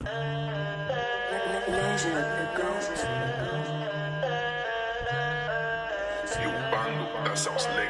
Jo, bando, essa é o slave.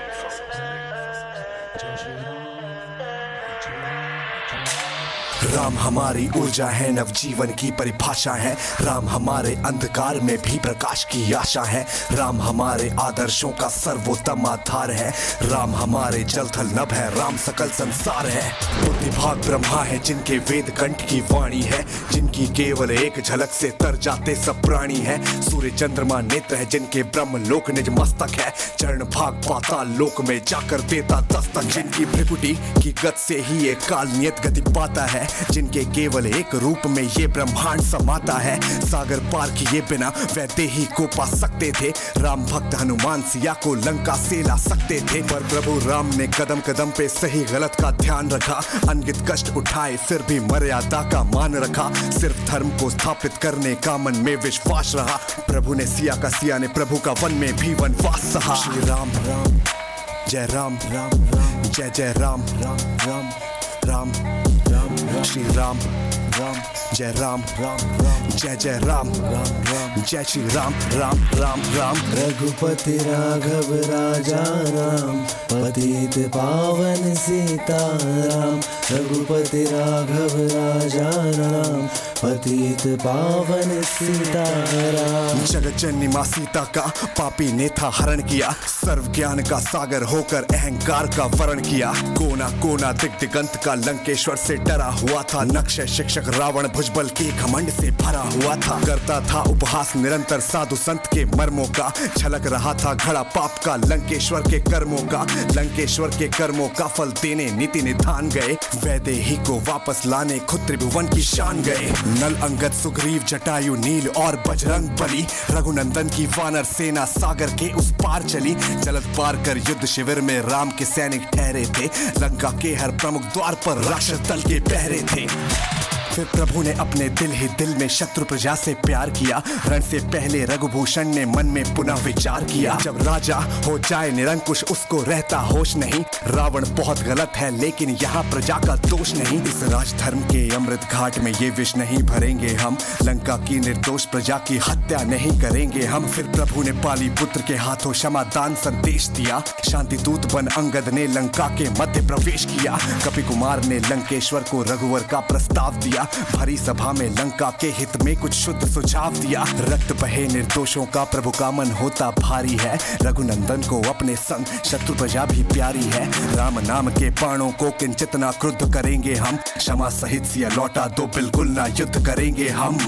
Ram हमारी ऊर्जा है, नवजीवन की परिभाषा है। राम हमारे अंधकार में भी प्रकाश की आशा है। राम हमारे आदर्शों का सर्वोत्तम आधार है। राम हमारे जल थल नभ है, राम सकल संसार है। बुद्धिभाग ब्रह्मा है जिनके वेद कंठ की वाणी है, जिनकी केवल एक झलक से तर जाते सब प्राणी है। सूर्य चंद्रमा नेत्र है जिनके ब्रह्म लोक निज मस्तक है। चरण भाग पाताल लोक में जाकर देता दस्तक, जिनकी भ्रिकुटी की गत से ही ये काल नियत गति पाता है। जिनके केवल एक रूप में ये ब्रह्मांड समाता है। सागर पार किए बिना वैदेही को पा सकते थे। राम भक्त हनुमान सिया को लंका से ला सकते थे, पर प्रभु राम ने कदम कदम पे सही गलत का ध्यान रखा। अनगित कष्ट उठाए फिर भी मर्यादा का मान रखा। सिर्फ धर्म को स्थापित करने का मन में विश्वास रहा। प्रभु ने सिया का, सिया ने प्रभु का, वन में भी वनवास सहा। श्री राम राम जय राम राम राम जय जय राम राम राम राम राम। श्री राम राम जय राम राम राम जय जय राम राम राम जय श्री राम राम राम राम। रघुपति राघव राजा राम, पतित पावन सीताराम। रघुपति राघव राजा राम, पतित पावन सीताराम। जगत जननी मां सीता का पापी ने था हरण किया। सर्व ज्ञान का सागर होकर अहंकार का वरण किया। कोना कोना दिग दिगंत का लंकेश्वर से डरा हुआ था। नक्श शिक्षक रावण भुजबल के घमंड से भरा हुआ था। करता था उपहास निरंतर साधु संत के मर्मों का। छलक रहा था घड़ा पाप का लंकेश्वर के कर्मों का। लंकेश्वर के कर्मों का फल देने नीति निधान गए। वैदेही को वापस लाने खुद त्रिभुवन की शान गए। नल अंगद सुग्रीव जटायु नील और बजरंग बली, रघुनंदन की वानर सेना सागर के उस पार चली। जलद पार कर युद्ध शिविर में राम के सैनिक ठहरे थे। लंका के हर प्रमुख द्वार पर राक्षस दल के पहरे थे। फिर प्रभु ने अपने दिल ही दिल में शत्रु प्रजा से प्यार किया। रण से पहले रघुभूषण ने मन में पुनः विचार किया। जब राजा हो जाए निरंकुश उसको रहता होश नहीं। रावण बहुत गलत है लेकिन यहाँ प्रजा का दोष नहीं। इस राजधर्म के अमृत घाट में ये विष नहीं भरेंगे हम। लंका की निर्दोष प्रजा की हत्या नहीं करेंगे हम। फिर प्रभु ने पाली पुत्र के हाथों क्षमादान संदेश दिया। शांति दूत बन अंगद ने लंका के मध्य प्रवेश किया। कपि कुमार ने लंकेश्वर को रघुवर का प्रस्ताव दिया। भरी सभा में लंका के हित में कुछ शुद्ध सुझाव दिया। रक्त बहे निर्दोषों का प्रभु का मन होता भारी है। रघुनंदन को अपने संग शत्रु प्रजा भी प्यारी है। राम नाम के बाणों को किंचित ना क्रुद्ध करेंगे हम। क्षमा सहित सिया लौटा दो बिल्कुल ना युद्ध करेंगे हम।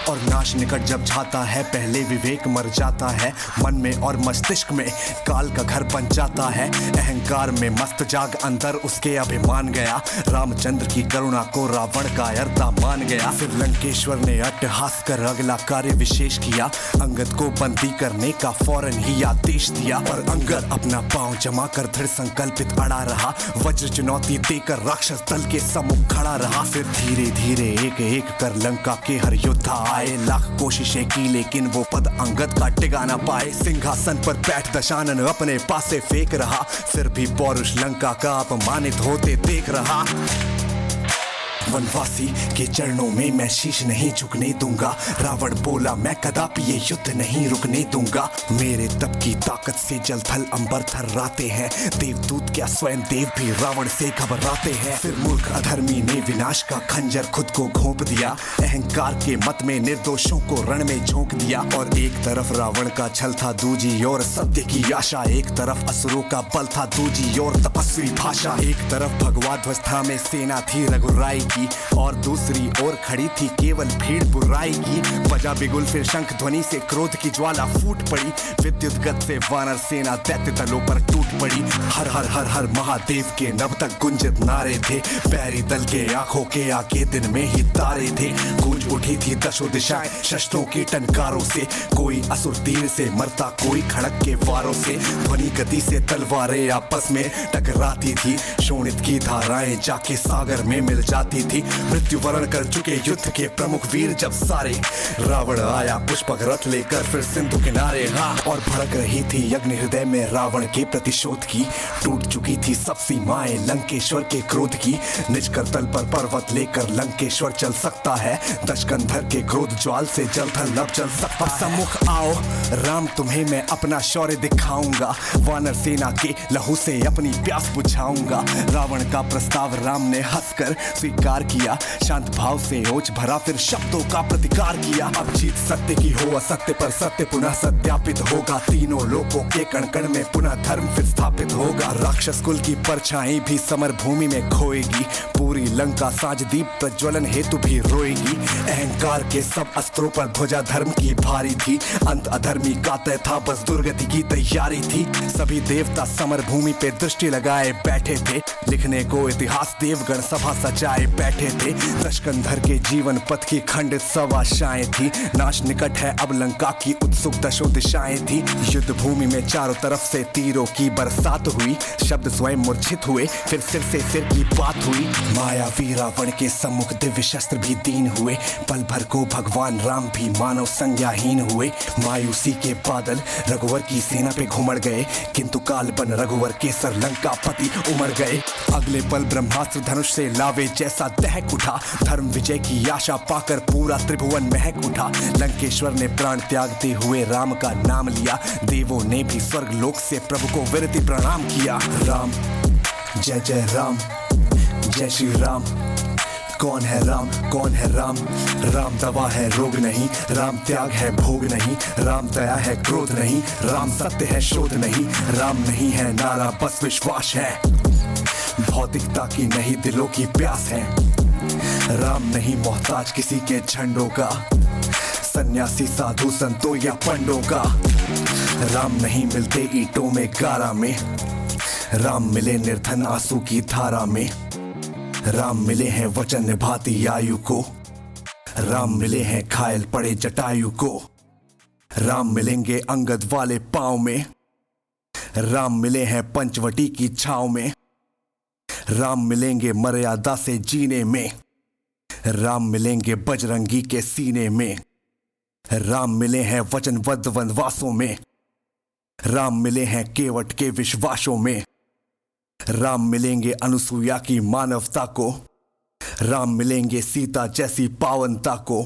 और नाश निकट जब जाता है पहले विवेक मर जाता है। मन में और मस्तिष्क में काल का घर बन जाता है। अहंकार में मस्त जाग अंदर उसके अभिमान गया। रामचंद्र की करुणा को रावण का अर्थता मान गया। फिर लंकेश्वर ने अट्टहास कर अगला कार्य विशेष किया। अंगद को बंदी करने का फौरन ही आदेश दिया। और अंगद अपना पांव जमा कर दृढ़ संकल्पित अड़ा रहा। वज्र चुनौती देकर राक्षस दल के सम्मुख खड़ा रहा। फिर धीरे धीरे एक एक कर लंका के हर योद्धा आए। लाख कोशिशें की लेकिन वो पद अंगद का टिका ना पाए। सिंहासन पर बैठ दशानन अपने पासे फेंक रहा। फिर भी पौरुष लंका का अपमानित होते देख रहा। वनवासी के चरणों में मैं शीश नहीं झुकने दूंगा। रावण बोला मैं कदापि ये युद्ध नहीं रुकने दूंगा। मेरे तप की ताकत से जल थल अंबर थर्राते हैं। देवदूत क्या स्वयं देव भी रावण से घबराते हैं। फिर मूर्ख अधर्मी ने विनाश का खंजर खुद को घोंप दिया। अहंकार के मत में निर्दोषों को रण में झोंक दिया। और एक तरफ रावण का छल था दूजी और सत्य की आशा। एक तरफ असुरों का बल था दूजी और तपस्वी भाषा। एक तरफ भगवा ध्वज था में सेना थी रघुराई की, और दूसरी ओर खड़ी थी केवल भीड़ बुराई की। बजा बिगुल फिर शंख ध्वनि से क्रोध की ज्वाला फूट पड़ी, विद्युत गत से वानर सेना दैत्य दलों पर टूट पड़ी। हर हर हर हर महादेव के नभ तक गुंजित नारे थे, बैरी दल के आंखों के आगे दिन में ही तारे थे। गूंज उठी थी दशो दिशाएं शस्त्रों के टंकारों से, कोई असुर तीर से मरता, कोई खड़क के वारों से। ध्वनि गति से तलवारें आपस में टकराती थी, शोणित की धाराएं जाके सागर में मिल जाती थी। मृत्यु वरण कर चुके युद्ध के प्रमुख वीर जब सारे, रावण आया पुष्पक रथ लेकर फिर सिंधु किनारे। हाँ, और भड़क रही थी अग्नि हृदय में रावण के प्रतिशोध की। टूट चुकी थी सब सीमाएं लंकेश्वर के क्रोध की, निज कर तल पर पर्वत लेकर लंकेश्वर चल सकता है। दशकंधर के क्रोध ज्वाल से जल थल अब चल सकता है। सम्मुख आओ राम, तुम्हें मैं अपना शौर्य दिखाऊंगा, वानर सेना के लहू से अपनी प्यास बुझाऊंगा। रावण का प्रस्ताव राम ने हंसकर स्वीकार किया, शांत भाव से ओज भरा फिर शब्दों का प्रतिकार किया। अब जीत सत्य की हो असत्य पर सत्य पुनः सत्यापित होगा, तीनों लोकों के कण कण में पुनः धर्म फिर स्थापित होगा। राक्षस कुल की परछाई भी समर भूमि में खोएगी, पूरी लंका साज दीप प्रज्वलन हेतु भी रोएगी। अहंकार के सब अस्त्रों पर ध्वजा धर्म की भारी थी, अंत अधर्मी का तय था, बस दुर्गति की तैयारी थी। सभी देवता समर भूमि पे दृष्टि लगाए बैठे थे, लिखने को इतिहास देवगण सभा सजाए बैठे थे। दशकंधर के जीवन पथ की खंडित सब आशाएं थी, नाश निकट है अब लंका की उत्सुक दशो दिशाएं थी। युद्ध भूमि में चारों तरफ से तीरों की बरसात हुई, शब्द स्वयं मूर्छित हुए फिर सिर से सिर की बात हुई। मायावी रावण के सम्मुख दिव्य शस्त्र भी दीन हुए, पल भर को भगवान राम भी मानव संज्ञाहीन हुए। मायूसी के बादल रघुवर की सेना पे घुमड़ गए, किंतु काल बन रघुवर के सर लंकापति उमड़ गए। अगले पल ब्रह्मास्त्र धनुष से लावे जैसा दहक उठा, धर्म विजय की आशा पाकर पूरा त्रिभुवन महक उठा। लंकेश्वर ने प्राण त्यागते हुए राम का नाम लिया, देवों ने भी स्वर्ग लोक से प्रभु को विनती प्रणाम किया। राम जय जय राम, जय श्री राम। कौन है राम, कौन है राम? राम दवा है रोग नहीं, राम त्याग है भोग नहीं, राम दया है क्रोध नहीं, राम सत्य है शोध नहीं, राम नहीं है नारा बस विश्वास है, भौतिकता की नहीं दिलों की प्यास है। राम नहीं मोहताज किसी के झंडों का, सन्यासी साधु संतों या पंडों का। राम नहीं मिलते ईंटों में गारा में, राम मिले निर्धन आंसू की धारा में। राम मिले हैं वचन निभाती आयु को, राम मिले हैं घायल पड़े जटायु को। राम मिलेंगे अंगद वाले पांव में, राम मिले हैं पंचवटी की छाव में। राम मिलेंगे मर्यादा से जीने में, राम मिलेंगे बजरंगी के सीने में। राम मिले हैं वचनबद्ध वनवासों में, राम मिले हैं केवट के विश्वासों में। राम मिलेंगे अनुसुईया की मानवता को, राम मिलेंगे सीता जैसी पावनता को।